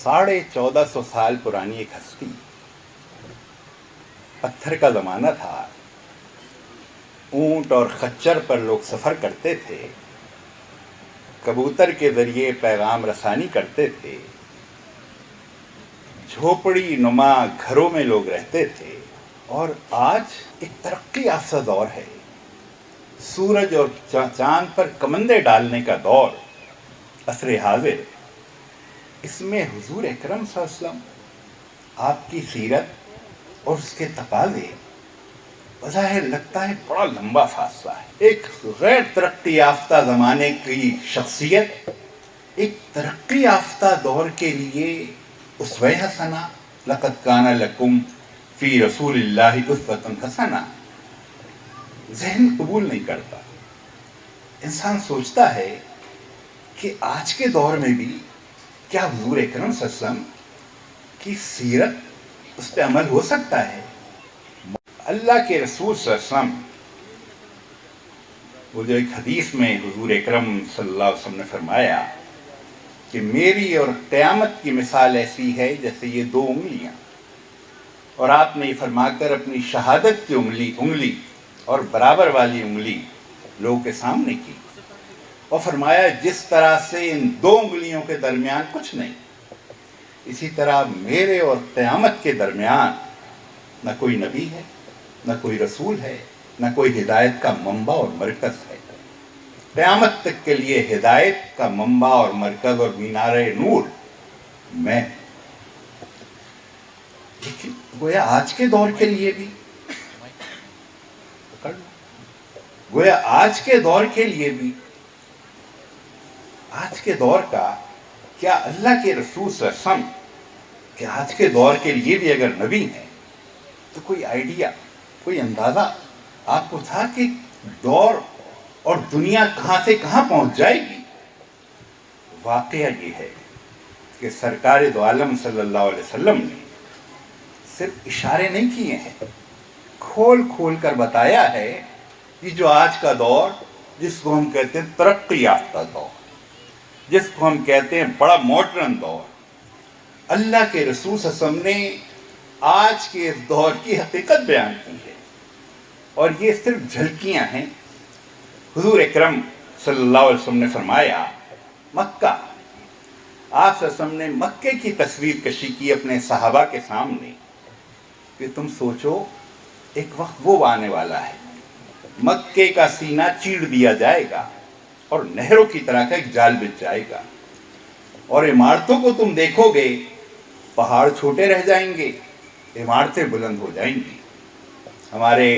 1450 سال پرانی ایک ہستی، پتھر کا زمانہ تھا، اونٹ اور خچر پر لوگ سفر کرتے تھے، کبوتر کے ذریعے پیغام رسانی کرتے تھے، جھوپڑی نما گھروں میں لوگ رہتے تھے، اور آج ایک ترقی یافتہ دور ہے، سورج اور چاند پر کمندے ڈالنے کا دور، عصر حاضر۔ اس میں حضور اکرم صلی اللہ علیہ وسلم، آپ کی سیرت اور اس کے تقاضے، بظاہر لگتا ہے بڑا لمبا فاصلہ ہے۔ ایک غیر ترقی یافتہ زمانے کی شخصیت ایک ترقی یافتہ دور کے لیے اسوہ حسنہ، لقد کان لکم فی رسول اللہ اسوۃ حسنہ، ذہن قبول نہیں کرتا۔ انسان سوچتا ہے کہ آج کے دور میں بھی کیا حضور اکرم صلی اللہ علیہ وسلم کی سیرت اس پہ عمل ہو سکتا ہے؟ اللہ کے رسول صلی اللہ علیہ وسلم، وہ جو ایک حدیث میں حضور اکرم صلی اللہ علیہ وسلم نے فرمایا کہ میری اور قیامت کی مثال ایسی ہے جیسے یہ دو انگلیاں، اور آپ نے یہ فرما کر اپنی شہادت کی انگلی اور برابر والی انگلی لوگوں کے سامنے کی، اور فرمایا جس طرح سے ان دو انگلیوں کے درمیان کچھ نہیں، اسی طرح میرے اور قیامت کے درمیان نہ کوئی نبی ہے، نہ کوئی رسول ہے، نہ کوئی ہدایت کا منبع اور مرکز ہے۔ قیامت تک کے لیے ہدایت کا منبع اور مرکز اور مینار نور میں، لیکن گویا آج کے دور کے لیے بھی، گویا آج کے دور کے لیے بھی، آج کے دور کا کیا اللہ کے رسول صلی اللہ علیہ وسلم کہ آج کے دور کے لیے بھی اگر نبی ہیں تو کوئی آئیڈیا، کوئی اندازہ آپ کو تھا کہ دور اور دنیا کہاں سے کہاں پہنچ جائے گی؟ واقعہ یہ ہے کہ سرکار دو عالم صلی اللہ علیہ وسلم نے صرف اشارے نہیں کیے ہیں، کھول کھول کر بتایا ہے کہ جو آج کا دور، جس کو ہم کہتے ہیں ترقی یافتہ دور، جس کو ہم کہتے ہیں بڑا ماڈرن دور، اللہ کے رسول صلی اللہ علیہ وسلم نے آج کے اس دور کی حقیقت بیان کی ہے، اور یہ صرف جھلکیاں ہیں۔ حضور اکرم صلی اللہ علیہ وسلم نے فرمایا، مکہ، آپ صلی اللہ علیہ وسلم نے مکے کی تصویر کشی کی اپنے صحابہ کے سامنے کہ تم سوچو ایک وقت وہ آنے والا ہے، مکے کا سینہ چیڑ دیا جائے گا اور نہروں کی طرح کا ایک جال بچھ جائے گا، اور عمارتوں کو تم دیکھو گے، پہاڑ چھوٹے رہ جائیں گے، عمارتیں بلند ہو جائیں گی۔ ہمارے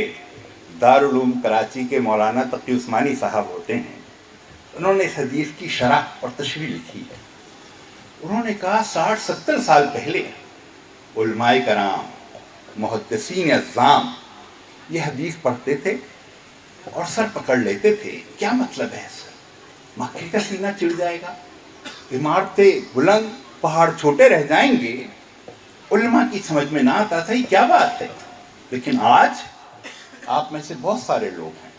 دارالعلوم کراچی کے مولانا تقی عثمانی صاحب ہوتے ہیں، انہوں نے اس حدیث کی شرح اور تشریح لکھی ہے۔ انہوں نے کہا 60-70 سال پہلے علماء کرام، محدثین اعظام یہ حدیث پڑھتے تھے اور سر پکڑ لیتے تھے، کیا مطلب ہے سر؟ مکے کا سینہ چڑھ جائے گا، عمارتیں بلند، پہاڑ چھوٹے رہ جائیں گے۔ علماء کی سمجھ میں نہ آتا تھا یہ کیا بات ہے، لیکن آج آپ میں سے بہت سارے لوگ ہیں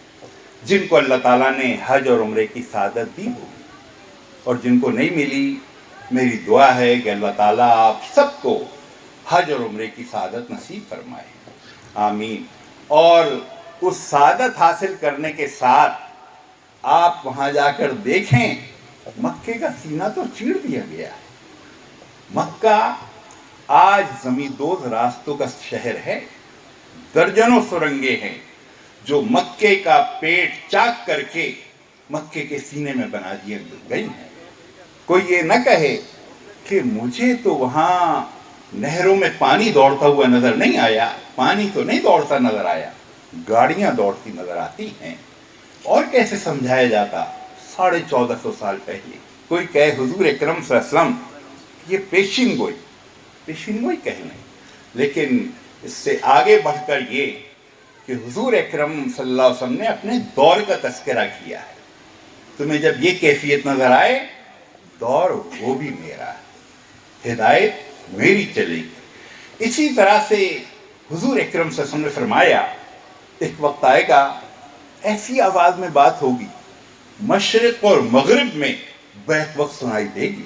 جن کو اللہ تعالیٰ نے حج اور عمرے کی سعادت دی ہوگی، اور جن کو نہیں ملی، میری دعا ہے کہ اللہ تعالیٰ آپ سب کو حج اور عمرے کی سعادت نصیب فرمائے، آمین۔ اور اس سعادت حاصل کرنے کے ساتھ آپ وہاں جا کر دیکھیں، مکے کا سینہ تو چیڑ دیا گیا ہے۔ مکہ آج زمین دوز راستوں کا شہر ہے، درجنوں سرنگیں ہیں جو مکے کا پیٹ چاک کر کے مکے کے سینے میں بنا دی گئی ہیں۔ کوئی یہ نہ کہے کہ مجھے تو وہاں نہروں میں پانی دوڑتا ہوا نظر نہیں آیا، پانی تو نہیں دوڑتا نظر آیا، گاڑیاں دوڑتی نظر آتی ہیں۔ اور کیسے سمجھایا جاتا 1450 سال پہلے؟ کوئی کہے حضور اکرم صلی اللہ علیہ وسلم یہ پیشین گوئی کہہ لیں، لیکن اس سے آگے بڑھ کر یہ کہ حضور اکرم صلی اللہ علیہ وسلم نے اپنے دور کا تذکرہ کیا ہے۔ تمہیں جب یہ کیفیت نظر آئے، دور وہ بھی میرا ہے، ہدایت میری چلے گی۔ اسی طرح سے حضور اکرم صلی اللہ علیہ وسلم نے فرمایا، ایک وقت آئے گا ایسی آواز میں بات ہوگی، مشرق اور مغرب میں بیک وقت سنائی دے گی،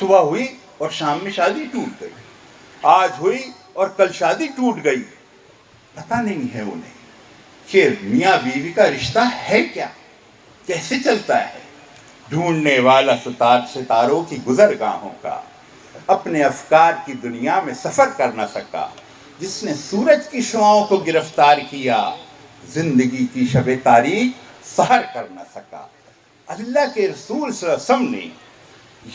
صبح ہوئی اور شام میں شادی ٹوٹ گئی، آج ہوئی اور کل شادی ٹوٹ گئی. پتہ نہیں ہے انہیں کہ میاں بیوی کا رشتہ ہے کیا، کیسے چلتا ہے. ڈھونڈنے والا ستاروں کی گزرگاہوں کا اپنے افکار کی دنیا میں سفر کر نہ سکا. جس نے سورج کی شعاؤں کو گرفتار کیا، زندگی کی شب تاریک سحر کر نہ سکا. اللہ کے رسول صلی اللہ علیہ وسلم نے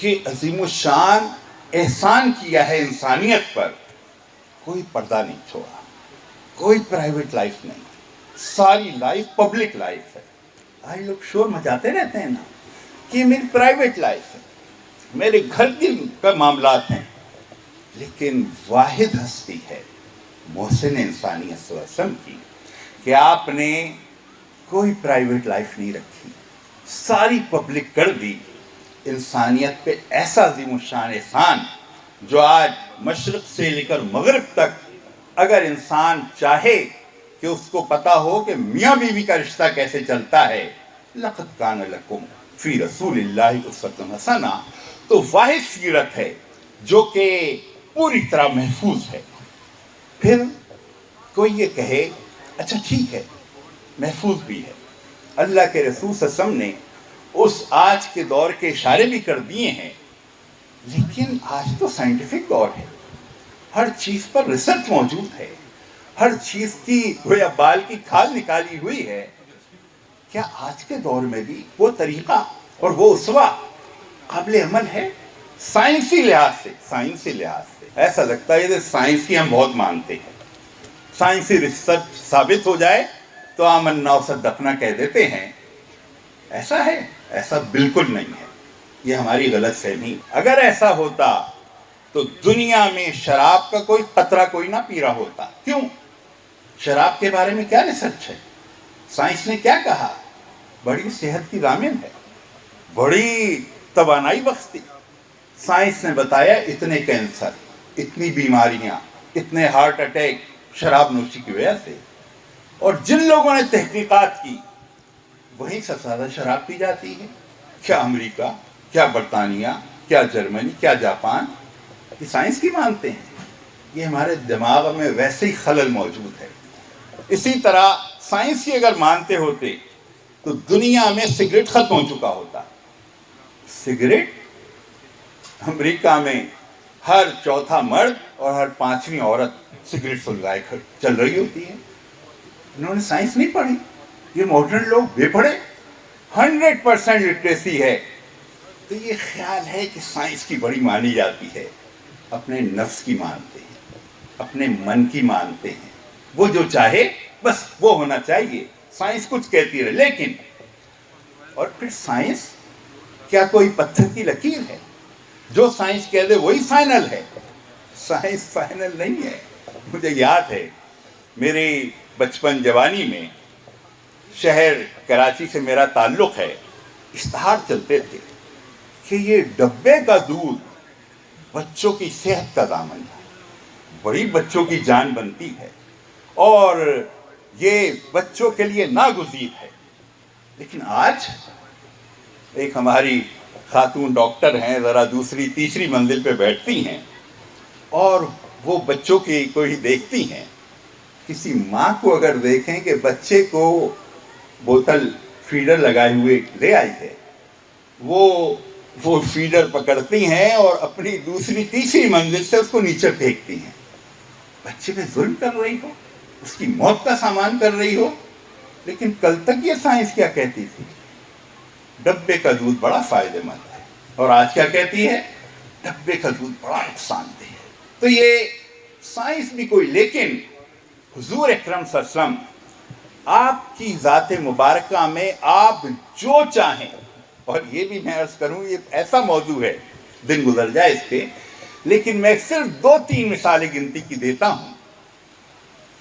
یہ عظیم الشان احسان کیا ہے انسانیت پر. کوئی پردہ نہیں چھوڑا، کوئی پرائیویٹ لائف نہیں، ساری لائف پبلک لائف ہے. آج لوگ شور مچاتے رہتے ہیں نا کہ میری پرائیویٹ لائف ہے، میرے گھر کی کا معاملات ہیں، لیکن واحد ہستی ہے محسن انسانیت صلی اللہ علیہ وسلم کی کہ آپ نے کوئی پرائیویٹ لائف نہیں رکھی، ساری پبلک کر دی. انسانیت پہ ایسا عظیم الشان احسان جو آج مشرق سے لے کر مغرب تک اگر انسان چاہے کہ اس کو پتا ہو کہ میاں بیوی کا رشتہ کیسے چلتا ہے، لقد کان لکم فی رسول اللہ اسوۃ حسنہ، تو واحد سیرت ہے جو کہ پوری طرح محفوظ ہے. پھر کوئی یہ کہے اچھا ٹھیک ہے محفوظ بھی ہے، اللہ کے رسول صلی اللہ علیہ وسلم نے اس آج کے دور کے اشارے بھی کر دیے ہیں، لیکن آج تو سائنٹیفک دور ہے، ہر چیز پر ریسرچ موجود ہے، ہر چیز کی گویا بال کی کھال نکالی ہوئی ہے. کیا آج کے دور میں بھی وہ طریقہ اور وہ اسوہ قابل عمل ہے؟ سائنسی لحاظ سے ایسا لگتا ہے کہ سائنس کی ہم بہت مانتے ہیں، سائنسی ریسرچ ثابت ہو جائے تو آمنا وصدقنا کہہ دیتے ہیں. ایسا ہے؟ ایسا بالکل نہیں ہے، یہ ہماری غلط فہمی. اگر ایسا ہوتا تو دنیا میں شراب کا کوئی قطرہ کوئی نہ پی رہا ہوتا. کیوں؟ شراب کے بارے میں کیا ریسرچ ہے؟ سائنس نے کیا کہا؟ بڑی صحت کی ضامن ہے، بڑی توانائی بخشتی. سائنس نے بتایا اتنے کینسر، اتنی بیماریاں، اتنے ہارٹ اٹیک شراب نوشی کی وجہ سے. اور جن لوگوں نے تحقیقات کی وہیں سے زیادہ شراب پی جاتی ہے. کیا امریکہ، کیا برطانیہ، کیا جرمنی، کیا جاپان یہ سائنس کی مانتے ہیں؟ یہ ہمارے دماغ میں ویسے ہی خلل موجود ہے. اسی طرح سائنس کی اگر مانتے ہوتے تو دنیا میں سگریٹ ختم ہو چکا ہوتا. سگریٹ امریکہ میں ہر چوتھا مرد اور ہر پانچویں عورت سگریٹ سلگائے چل رہی ہوتی ہے. انہوں نے سائنس نہیں پڑھی، یہ ماڈرن لوگ بے پڑھے. 100% لٹریسی ہے. تو یہ خیال ہے کہ سائنس کی بڑی مانی جاتی ہے، اپنے نفس کی مانتے ہیں، اپنے من کی مانتے ہیں. وہ جو چاہے بس وہ ہونا چاہیے، سائنس کچھ کہتی رہے. لیکن اور پھر سائنس کیا کوئی پتھر کی لکیر ہے؟ جو سائنس کہہ دے وہی فائنل ہے. سائنس فائنل نہیں ہے. مجھے یاد ہے میری بچپن جوانی میں شہر کراچی سے میرا تعلق ہے، اشتہار چلتے تھے کہ یہ ڈبے کا دودھ بچوں کی صحت کا ضامن ہے، بڑی بچوں کی جان بنتی ہے اور یہ بچوں کے لیے ناگزیر ہے. لیکن آج ایک ہماری خاتون ڈاکٹر ہیں، ذرا دوسری تیسری منزل پہ بیٹھتی ہیں اور وہ بچوں کی کوئی دیکھتی ہیں. کسی ماں کو اگر دیکھیں کہ بچے کو بوتل فیڈر لگائے ہوئے لے آئی ہے، وہ فیڈر پکڑتی ہیں اور اپنی دوسری تیسری منزل سے اس کو نیچے پھینکتی ہیں. بچے پہ ظلم کر رہی ہو، اس کی موت کا سامان کر رہی ہو. لیکن کل تک یہ سائنس کیا کہتی تھی؟ ڈبے کا دودھ بڑا فائدہ مند ہے. اور آج کیا کہتی ہے؟ ڈبے کا دودھ بڑا نقصان دہ ہے. تو یہ سائنس بھی کوئی، لیکن حضور اکرم صلی اللہ علیہ وسلم آپ کی ذات مبارکہ میں آپ جو چاہیں، اور یہ بھی میں عرض کروں یہ ایسا موضوع ہے دن گزر جائے اس پہ، لیکن میں صرف 2-3 مثالیں گنتی کی دیتا ہوں.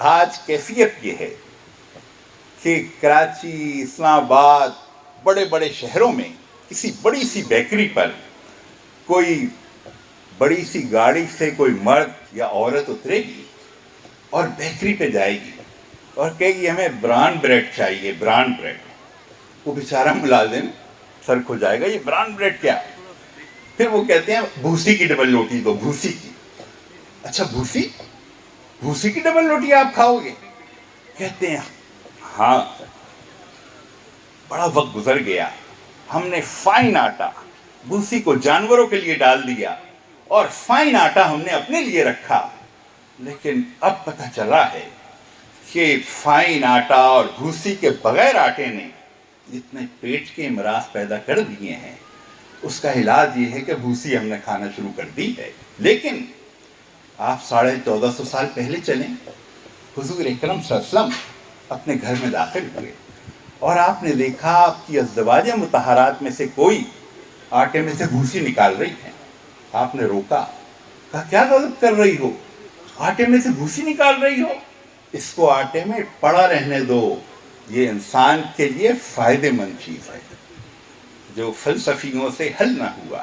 آج کیفیت یہ ہے کہ کراچی، اسلام آباد، بڑے بڑے شہروں میں کسی بڑی سی بیکری پر کوئی بڑی سی گاڑی سے کوئی مرد یا عورت اترے گی اور بیکری پہ جائے گی اور کہے گی ہمیں بران بریڈ چاہیے، بران بریڈ. وہ بیچارہ ملازم سر کھو جائے گا، یہ بران بریڈ کیا؟ پھر وہ کہتے ہیں بھوسی کی ڈبل روٹی دو، بھوسی کی۔ اچھا بھوسی، بھوسی کی ڈبل روٹی آپ کھاؤ گے؟ کہتے ہیں ہاں، بڑا وقت گزر گیا، ہم نے فائن آٹا بھوسی کو جانوروں کے لیے ڈال دیا اور فائن آٹا ہم نے اپنے لیے رکھا، لیکن اب پتہ چلا ہے کہ فائن آٹا اور بھوسی کے بغیر آٹے نے جتنے پیٹ کے امراض پیدا کر دیے ہیں، اس کا علاج یہ ہے کہ بھوسی ہم نے کھانا شروع کر دی ہے۔ لیکن آپ 1450 سال پہلے چلیں، حضور اکرم صلی اللہ علیہ وسلم اپنے گھر میں داخل ہوئے اور آپ نے دیکھا آپ کی ازدواج مطہرات میں سے کوئی آٹے میں سے بھوسی نکال رہی ہے۔ آپ نے روکا، کہا کیا غلط کر رہی ہو، آٹے میں سے بھوسی نکال رہی ہو؟ اس کو آٹے میں پڑا رہنے دو، یہ انسان کے لیے فائدے مند چیز ہے۔ جو فلسفیوں سے حل نہ ہوا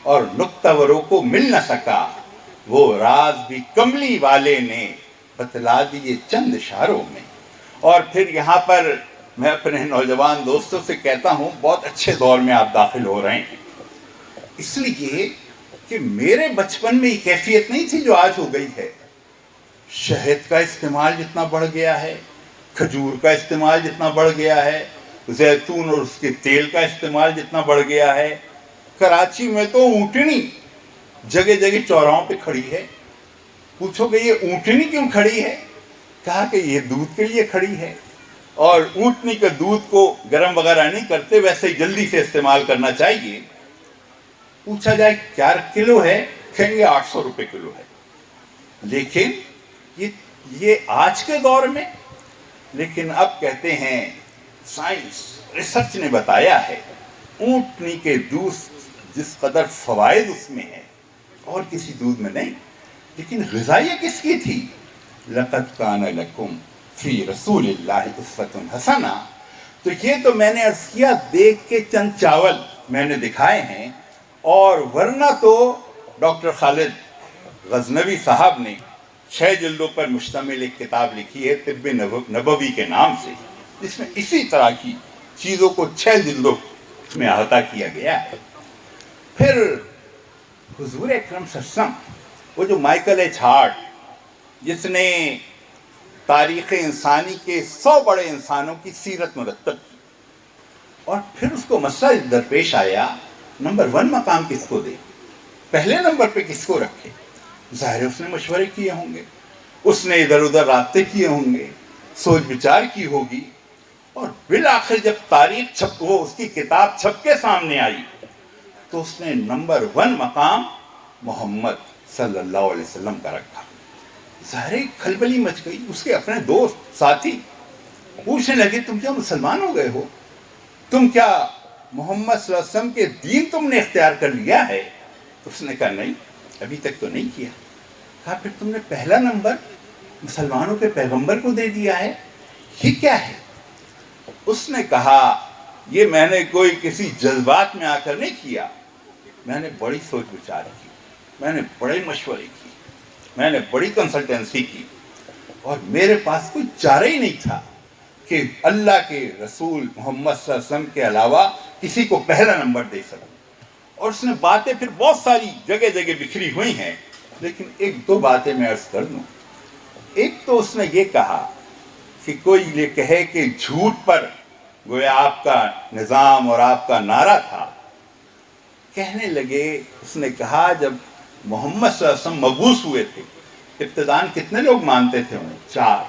اور نکتہ وروں کو مل نہ سکا، وہ راز بھی کملی والے نے بتلا دیے چند اشاروں میں۔ اور پھر یہاں پر میں اپنے نوجوان دوستوں سے کہتا ہوں، بہت اچھے دور میں آپ داخل ہو رہے ہیں، اس لیے کہ میرے بچپن میں یہ کیفیت نہیں تھی جو آج ہو گئی ہے۔ شہد کا استعمال جتنا بڑھ گیا ہے، کھجور کا استعمال جتنا بڑھ گیا ہے، زیتون اور اس کے تیل کا استعمال جتنا بڑھ گیا ہے۔ کراچی میں تو اونٹنی جگہ جگہ چوراہوں پہ کھڑی ہے، پوچھو کہ یہ اونٹنی کیوں کھڑی ہے؟ کہا کہ یہ دودھ کے لیے کھڑی ہے، اور اونٹنی کے دودھ کو گرم وغیرہ نہیں کرتے، ویسے ہی جلدی سے استعمال کرنا چاہیے۔ پوچھا جائے کیا کلو ہے، کہیں گے 800 روپے کلو ہے۔ لیکن یہ آج کے دور میں، لیکن اب کہتے ہیں سائنس ریسرچ نے بتایا ہے اونٹنی کے دودھ جس قدر فوائد اس میں ہے اور کسی دودھ میں نہیں۔ لیکن غذائیت کس کی تھی؟ لَقَدْ كَانَ لَكُمْ فِي رَسُولِ اللَّهِ أُسْوَةٌ حَسَنَةٌ۔ تو یہ تو میں نے عرض کیا دیکھ کے چند چاول میں نے دکھائے ہیں، اور ورنہ تو ڈاکٹر خالد غزنوی صاحب نے 6 جلدوں پر مشتمل ایک کتاب لکھی ہے طب نبوی کے نام سے، جس میں اسی طرح کی چیزوں کو 6 جلدوں میں احاطہ کیا گیا ہے۔ پھر حضور اکرم صلی اللہ علیہ وسلم، وہ جو مائیکل ایچ ہارٹ جس نے تاریخ انسانی کے 100 بڑے انسانوں کی سیرت مرتب کی، اور پھر اس کو مسئلہ درپیش آیا نمبر 1 مقام کس کو دے، پہلے نمبر پہ کس کو رکھے؟ ظاہر اس نے مشورے کیے ہوں گے، اس نے ادھر ادھر رابطے کیے ہوں گے، سوچ بچار کی ہوگی، اور بالآخر جب تاریخ وہ اس کی کتاب چھپ کے سامنے آئی تو اس نے نمبر 1 مقام محمد صلی اللہ علیہ وسلم کا رکھا۔ ظاہر کھلبلی مچ گئی، اس کے اپنے دوست ساتھی پوچھنے لگے تم کیا مسلمان ہو گئے ہو، تم کیا محمد صلی اللہ علیہ وسلم کے دین تم نے اختیار کر لیا ہے؟ اس نے کہا نہیں، ابھی تک تو نہیں کیا۔ کہا پھر تم نے پہلا نمبر مسلمانوں کے پیغمبر کو دے دیا ہے، یہ کیا ہے؟ اس نے کہا یہ میں نے کوئی کسی جذبات میں آ کر نہیں کیا، میں نے بڑی سوچ بچار کی، میں نے بڑے مشورے کی، میں نے بڑی کنسلٹنسی کی، اور میرے پاس کوئی چارہ ہی نہیں تھا کہ اللہ کے رسول محمد صلی اللہ علیہ وسلم کے علاوہ کسی کو پہلا نمبر دے سکوں۔ اور اس نے باتیں پھر بہت ساری جگہ جگہ بکھری ہوئی ہیں، لیکن 1-2 باتیں میں عرض کر دوں۔ ایک تو اس نے یہ کہا کہ کوئی یہ کہے کہ جھوٹ پر گویا آپ کا نظام اور آپ کا نعرہ تھا، کہنے لگے، اس نے کہا جب محمد صلی اللہ علیہ وسلم مبعوث ہوئے تھے، ابتداءً کتنے لوگ مانتے تھے انہیں؟ 4۔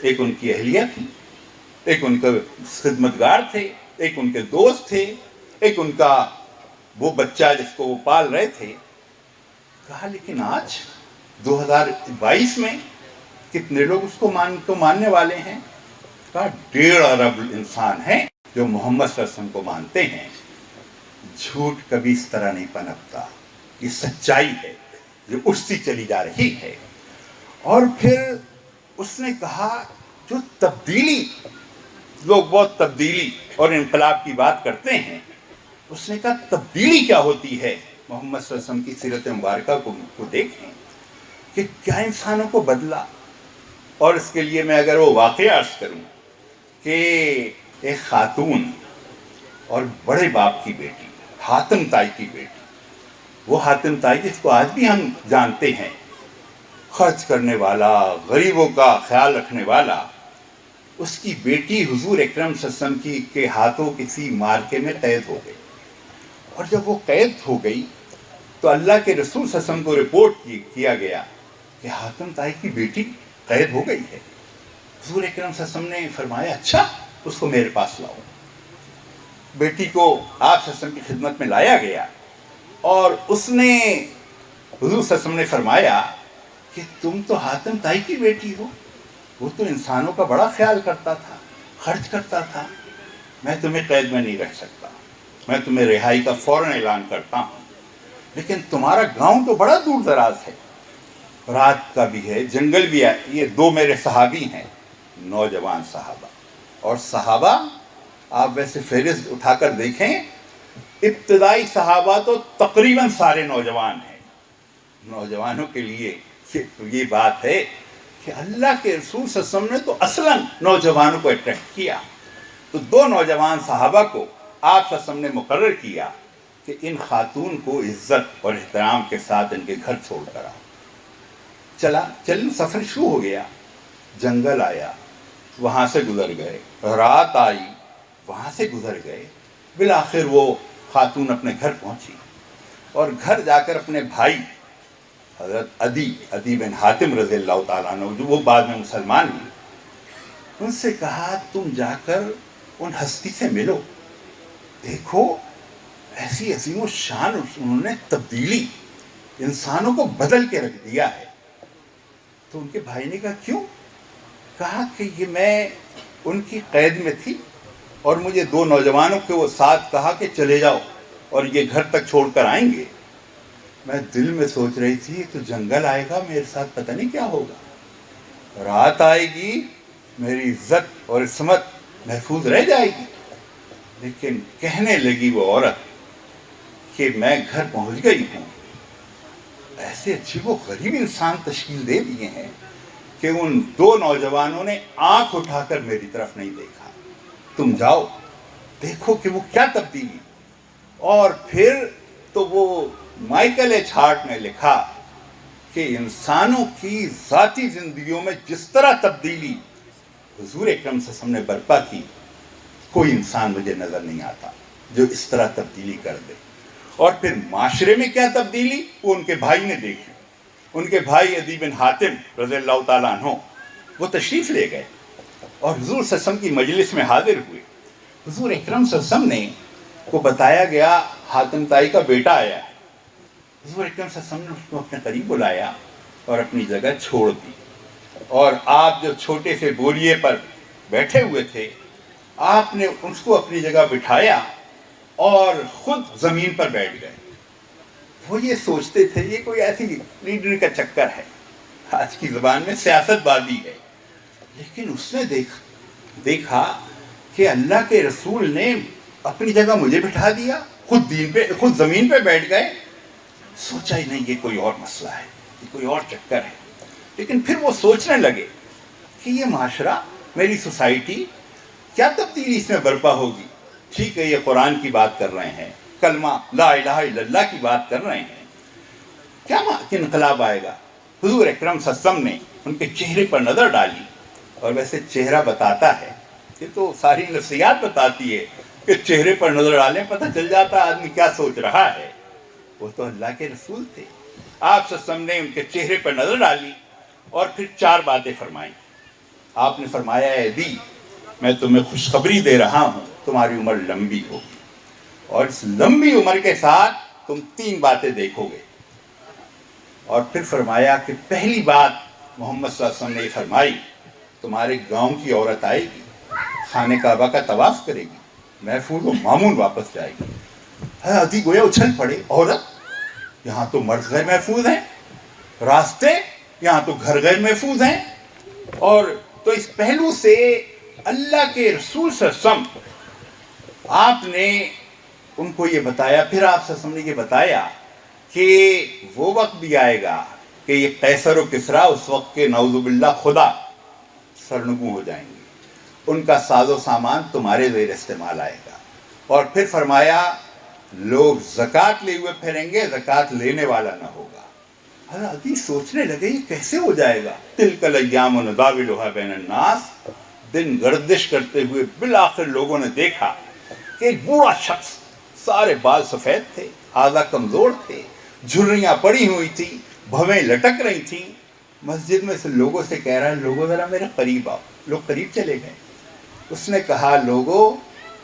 ایک ان کی اہلیہ تھی، ایک ان کے خدمتگار تھے، ایک ان کے دوست تھے، ایک ان کا وہ بچہ جس کو وہ پال رہے تھے۔ کہا لیکن آج 2022 میں کتنے لوگ اس کو ماننے والے ہیں؟ کہا 1.5 ارب انسان ہیں جو محمد صلی اللہ علیہ وسلم کو مانتے ہیں۔ جھوٹ کبھی اس طرح نہیں پنپتا، یہ سچائی ہے جو اٹھتی چلی جا رہی ہے۔ اور پھر اس نے کہا جو تبدیلی، لوگ بہت تبدیلی اور انقلاب کی بات کرتے ہیں، اس نے کہا تبدیلی کیا ہوتی ہے؟ محمد صلی اللہ علیہ وسلم کی سیرت مبارکہ کو دیکھیں کہ کیا انسانوں کو بدلا۔ اور اس کے لیے میں اگر وہ واقعہ عرض کروں کہ ایک خاتون اور بڑے باپ کی بیٹی، حاتم تائی کی بیٹی، وہ حاتم طائی جس کو آج بھی ہم جانتے ہیں، خرچ کرنے والا، غریبوں کا خیال رکھنے والا، اس کی بیٹی حضور اکرم صلی اللہ علیہ وسلم کے ہاتھوں کسی مارکے میں قید ہو گئی، اور جب وہ قید ہو گئی تو اللہ کے رسول صلی اللہ علیہ وسلم کو رپورٹ کیا گیا کہ حاتم طائی کی بیٹی قید ہو گئی ہے۔ حضور اکرم صلی اللہ علیہ وسلم نے فرمایا اچھا، اس کو میرے پاس لاؤ۔ بیٹی کو آپ صلی اللہ علیہ وسلم کی خدمت میں لایا گیا، اور اس نے حضور صلی اللہ علیہ وسلم نے فرمایا کہ تم تو حاتم طائی کی بیٹی ہو، وہ تو انسانوں کا بڑا خیال کرتا تھا، خرچ کرتا تھا، میں تمہیں قید میں نہیں رکھ سکتا، میں تمہیں رہائی کا فوراً اعلان کرتا ہوں، لیکن تمہارا گاؤں تو بڑا دور دراز ہے، رات کا بھی ہے، جنگل بھی ہے۔ یہ دو میرے صحابی ہیں، نوجوان صحابہ، اور صحابہ آپ ویسے فہرست اٹھا کر دیکھیں، ابتدائی صحابہ تو تقریباً سارے نوجوان ہیں۔ نوجوانوں کے لیے یہ بات ہے کہ اللہ کے رسول صلی اللہ علیہ وسلم نے تو اصلاً نوجوانوں کو اٹریکٹ کیا، تو دو نوجوان صحابہ کو آپ صلی اللہ علیہ وسلم نے مقرر کیا کہ ان خاتون کو عزت اور احترام کے ساتھ ان کے گھر چھوڑ کر آؤ۔ چلیں سفر شروع ہو گیا، جنگل آیا، وہاں سے گزر گئے، رات آئی، وہاں سے گزر گئے، بالآخر وہ خاتون اپنے گھر پہنچی، اور گھر جا کر اپنے بھائی حضرت عدی بن حاتم رضی اللہ تعالیٰ عنہ، جو وہ بعد میں مسلمان ہوئے، ان سے کہا تم جا کر ان ہستی سے ملو، دیکھو ایسی عظیم و شان انہوں نے تبدیلی، انسانوں کو بدل کے رکھ دیا ہے۔ تو ان کے بھائی نے کہا کیوں؟ کہا کہ یہ میں ان کی قید میں تھی، اور مجھے دو نوجوانوں کے وہ ساتھ کہا کہ چلے جاؤ اور یہ گھر تک چھوڑ کر آئیں گے۔ میں دل میں سوچ رہی تھی تو جنگل آئے گا، میرے ساتھ پتہ نہیں کیا ہوگا، رات آئے گی، میری عزت اور عصمت محفوظ رہ جائے گی۔ لیکن کہنے لگی وہ عورت کہ میں گھر پہنچ گئی ہوں، ایسے عجیب و غریب انسان تشکیل دے دیے ہیں کہ ان دو نوجوانوں نے آنکھ اٹھا کر میری طرف نہیں دیکھا، تم جاؤ دیکھو کہ وہ کیا تبدیلی۔ اور پھر تو وہ مائیکل ایچ ہارٹ نے لکھا کہ انسانوں کی ذاتی زندگیوں میں جس طرح تبدیلی حضور اکرم صلی اللہ علیہ وسلم نے برپا کی، کوئی انسان مجھے نظر نہیں آتا جو اس طرح تبدیلی کر دے۔ اور پھر معاشرے میں کیا تبدیلی وہ ان کے بھائی نے دیکھی۔ ان کے بھائی عدی بن حاتم رضی اللہ تعالیٰ عنہ وہ تشریف لے گئے اور حضور صلی اللہ علیہ وسلم کی مجلس میں حاضر ہوئے۔ حضور اکرم صلی اللہ علیہ وسلم نے کو بتایا گیا حاتم طائی کا بیٹا آیا ہے۔ حضور اکرم صلی اللہ علیہ وسلم نے اس کو اپنے قریب بلایا اور اپنی جگہ چھوڑ دی، اور آپ جو چھوٹے سے بوریے پر بیٹھے ہوئے تھے، آپ نے اس کو اپنی جگہ بٹھایا اور خود زمین پر بیٹھ گئے۔ وہ یہ سوچتے تھے یہ کوئی ایسی لیڈر کا چکر ہے، آج کی زبان میں سیاست بازی ہے، لیکن اس نے دیکھا کہ اللہ کے رسول نے اپنی جگہ مجھے بٹھا دیا، خود زمین پہ بیٹھ گئے۔ سوچا ہی نہیں یہ کوئی اور مسئلہ ہے، یہ کوئی اور چکر ہے۔ لیکن پھر وہ سوچنے لگے کہ یہ معاشرہ، میری سوسائٹی، کیا تبدیلی اس میں برپا ہوگی؟ ٹھیک ہے یہ قرآن کی بات کر رہے ہیں، کلمہ لا الہ الا اللہ کی بات کر رہے ہیں، کیا انقلاب آئے گا؟ حضور اکرم صلی اللہ علیہ وسلم نے ان کے چہرے پر نظر ڈالی، اور ویسے چہرہ بتاتا ہے، یہ تو ساری نفسیات بتاتی ہے کہ چہرے پر نظر ڈالیں پتہ چل جاتا آدمی کیا سوچ رہا ہے۔ وہ تو اللہ کے رسول تھے۔ آپ صلی اللہ علیہ وسلم نے ان کے چہرے پر نظر ڈالی اور پھر چار باتیں فرمائیں۔ آپ نے فرمایا اے عدی، میں تمہیں خوشخبری دے رہا ہوں، تمہاری عمر لمبی ہوگی، اور اس لمبی عمر کے ساتھ تم تین باتیں دیکھو گے۔ اور پھر فرمایا کہ پہلی بات محمد صلی اللہ علیہ وسلم نے فرمائی، تمہارے گاؤں کی عورت آئے گی، خانہ کعبہ کا طواف کرے گی، محفوظ و مامون واپس جائے گی۔ عدی گویا اچھل پڑے، عورت؟ یہاں تو مرد غیر محفوظ ہیں، راستے یہاں تو گھر غیر محفوظ ہیں۔ اور تو اس پہلو سے اللہ کے رسول صلی اللہ علیہ وسلم آپ نے ان کو یہ بتایا۔ پھر آپ صلی اللہ علیہ وسلم نے یہ بتایا کہ وہ وقت بھی آئے گا کہ یہ قیصر و کسریٰ اس وقت کے نعوذ باللہ خدا سرنگوں ہو جائیں گے، ان کا ساز و سامان تمہارے زیر استعمال آئے گا۔ اور پھر فرمایا لوگ زکوٰۃ لے ہوئے پھریں گے، زکوٰۃ لینے والا نہ ہوگا۔ حضرت علی سوچنے لگے یہ کیسے ہو جائے گا؟ تلک الایام نداولها بین الناس، دن گردش کرتے ہوئے بالآخر لوگوں نے دیکھا کہ ایک بوڑھا شخص، سارے بال سفید تھے، اعضاء کمزور تھے، جھریاں پڑی ہوئی تھیں، بھویں لٹک رہی تھیں، مسجد میں سے لوگوں سے کہہ رہا ہے لوگوں ذرا میرے قریب آؤ۔ لوگ قریب چلے گئے۔ اس نے کہا لوگوں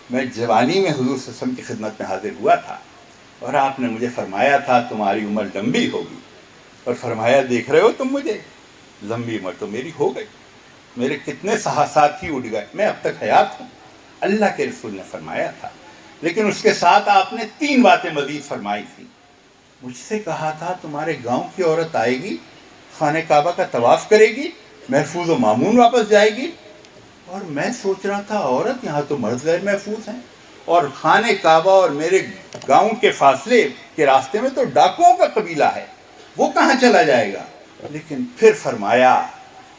میں جوانی میں حضور صلی اللہ علیہ وسلم کی خدمت میں حاضر ہوا تھا اور آپ نے مجھے فرمایا تھا تمہاری عمر لمبی ہوگی، اور فرمایا دیکھ رہے ہو تم مجھے، لمبی عمر تو میری ہو گئی، میرے کتنے ساتھی اٹھ گئے، میں اب تک حیات ہوں۔ اللہ کے رسول نے فرمایا تھا، لیکن اس کے ساتھ آپ نے 3 باتیں مزید فرمائی تھیں۔ مجھ سے کہا تھا تمہارے گاؤں کی عورت آئے گی، خانہ کعبہ کا طواف کرے گی، محفوظ و مامون واپس جائے گی، اور میں سوچ رہا تھا عورت، یہاں تو مرد غیر محفوظ ہیں، اور خانہ کعبہ اور میرے گاؤں کے فاصلے کے راستے میں تو ڈاکوؤں کا قبیلہ ہے، وہ کہاں چلا جائے گا؟ لیکن پھر فرمایا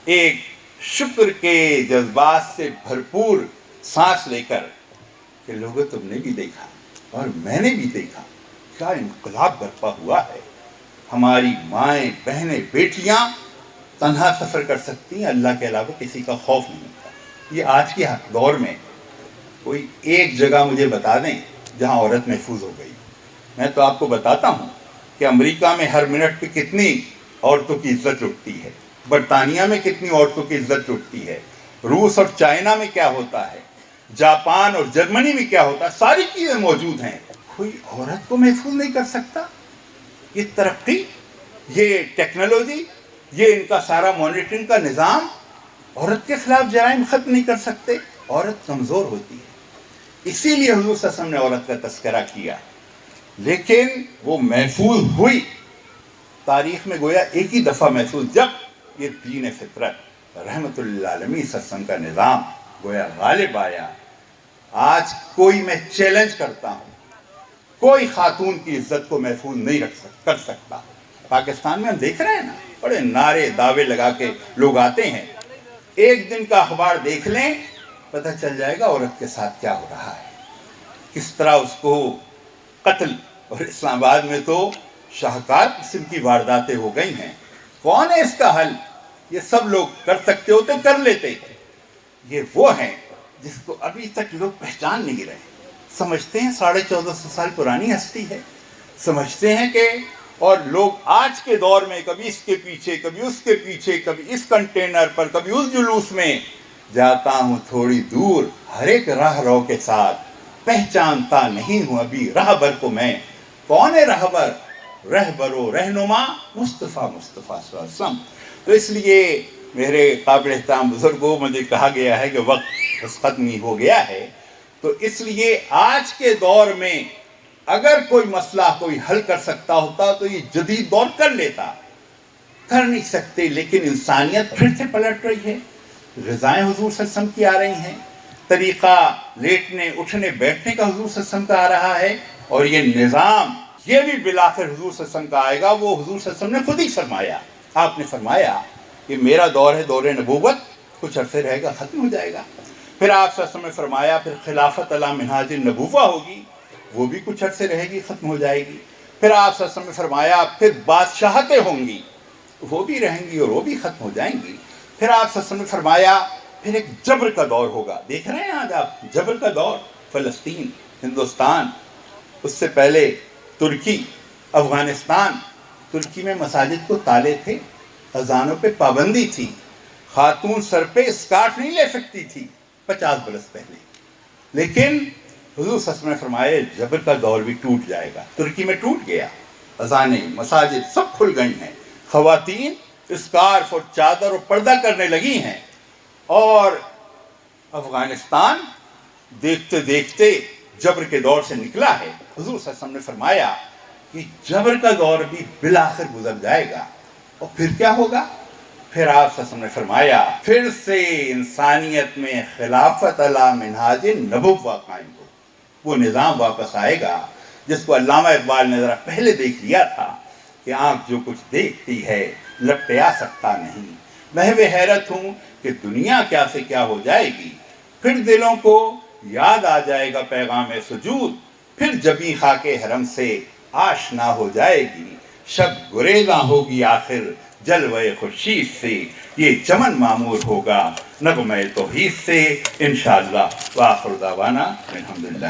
ایک شکر کے جذبات سے بھرپور سانس لے کر کہ لوگوں تم نے بھی دیکھا اور میں نے بھی دیکھا، کیا انقلاب برپا ہوا ہے، ہماری مائیں بہنیں بیٹیاں تنہا سفر کر سکتی ہیں، اللہ کے علاوہ کسی کا خوف نہیں ہوتا۔ یہ آج کے دور میں کوئی ایک جگہ مجھے بتا دیں جہاں عورت محفوظ ہو گئی۔ میں تو آپ کو بتاتا ہوں کہ امریکہ میں ہر منٹ پہ کتنی عورتوں کی عزت لٹتی ہے، برطانیہ میں کتنی عورتوں کی عزت لٹتی ہے، روس اور چائنا میں کیا ہوتا ہے، جاپان اور جرمنی میں کیا ہوتا ہے، ساری چیزیں موجود ہیں۔ کوئی عورت کو محفوظ نہیں کر سکتا؟ یہ ترقی، یہ ٹیکنالوجی، یہ ان کا سارا مانیٹرنگ کا نظام عورت کے خلاف جرائم ختم نہیں کر سکتے۔ عورت کمزور ہوتی ہے، اسی لیے حضور صلی اللہ علیہ وسلم نے عورت کا تذکرہ کیا، لیکن وہ محفوظ ہوئی تاریخ میں گویا ایک ہی دفعہ محفوظ، جب یہ دین فطرت رحمت للعالمین صلی اللہ علیہ وسلم کا نظام گویا غالب آیا۔ آج کوئی، میں چیلنج کرتا ہوں، کوئی خاتون کی عزت کو محفوظ نہیں کر سکتا۔ پاکستان میں ہم دیکھ رہے ہیں نا، بڑے نعرے دعوے لگا کے لوگ آتے ہیں، ایک دن کا اخبار دیکھ لیں پتہ چل جائے گا عورت کے ساتھ کیا ہو رہا ہے، کس طرح اس کو قتل، اور اسلام آباد میں تو شاہکار قسم کی وارداتیں ہو گئی ہیں۔ کون ہے اس کا حل؟ یہ سب لوگ کر سکتے ہوتے کر لیتے، یہ وہ ہیں جس کو ابھی تک لوگ پہچان نہیں رہے، سمجھتے ہیں 1450 سال پرانی ہستی ہے، سمجھتے ہیں کہ، اور لوگ آج کے دور میں کبھی اس کے پیچھے، کبھی اس کے پیچھے، کبھی اس کنٹینر پر، کبھی اس جلوس میں، جاتا ہوں تھوڑی دور ہر ایک راہ رو کے ساتھ، پہچانتا نہیں ہوں ابھی راہبر کو میں۔ کون ہے راہبر؟ رہبر و رہنما مصطفیٰ صلی اللہ علیہ وسلم۔ تو اس لیے میرے قابل احترام بزرگوں، مجھے کہا گیا ہے کہ وقت بس ختم ہی ہو گیا ہے، تو اس لیے آج کے دور میں اگر کوئی مسئلہ کوئی حل کر سکتا ہوتا تو یہ جدید دور کر لیتا، کر نہیں سکتے، لیکن انسانیت پھر سے پلٹ رہی ہے، غذائیں حضور صلی اللہ علیہ وسلم کی آ رہی ہیں، طریقہ لیٹنے اٹھنے بیٹھنے کا حضور صلی اللہ علیہ وسلم کا آ رہا ہے، اور یہ نظام یہ بھی بالآخر حضور صلی اللہ علیہ وسلم کا آئے گا۔ وہ حضور صلی اللہ علیہ وسلم نے خود ہی فرمایا، آپ نے فرمایا کہ میرا دور ہے دور نبوت، کچھ عرصے رہے گا ختم ہو جائے گا۔ پھر آپ صلی اللہ علیہ وسلم نے فرمایا پھر خلافت علی منہاج النبوہ ہوگی، وہ بھی کچھ عرصے رہے گی، ختم ہو جائے گی۔ پھر آپ صلی اللہ علیہ وسلم نے فرمایا پھر بادشاہتیں ہوں گی، وہ بھی رہیں گی اور وہ بھی ختم ہو جائیں گی۔ پھر آپ صلی اللہ علیہ وسلم نے فرمایا پھر ایک جبر کا دور ہوگا، دیکھ رہے ہیں آج آپ جبر کا دور، فلسطین، ہندوستان، اس سے پہلے ترکی، افغانستان۔ ترکی میں مساجد کو تالے تھے، اذانوں پہ پابندی تھی، خاتون سر پہ اسکارف نہیں لے سکتی تھی 50 برس پہلے، لیکن حضور صلی اللہ علیہ وسلم نے فرمایا جبر کا دور بھی ٹوٹ جائے گا۔ ترکی میں ٹوٹ گیا، اذانیں، مساجد سب کھل گئی ہیں، خواتین اسکارف اور چادر اور پردہ کرنے لگی ہیں، اور افغانستان دیکھتے دیکھتے جبر کے دور سے نکلا ہے۔ حضور صلی اللہ علیہ وسلم نے فرمایا کہ جبر کا دور بھی بالآخر گزر جائے گا، اور پھر کیا ہوگا؟ پھر آپ صلی اللہ علیہ وسلم نے فرمایا پھر سے انسانیت میں خلافت علی منہاج نبوہ قائم ہو، وہ نظام واپس آئے گا جس کو علامہ اقبال نے ذرا پہلے دیکھ لیا تھا کہ آنکھ جو کچھ دیکھتی ہے لپٹا سکتا نہیں، محو حیرت ہوں کہ دنیا کیا سے کیا ہو جائے گی، پھر دلوں کو یاد آ جائے گا پیغام سجود، پھر جبیں خاک حرم سے آشنا ہو جائے گی، شب گریزاں ہوگی آخر جلوہ خورشید سے، یہ چمن معمور ہوگا نغمہ توحید سے انشاءاللہ۔ وآخر دعوانا الحمدللہ۔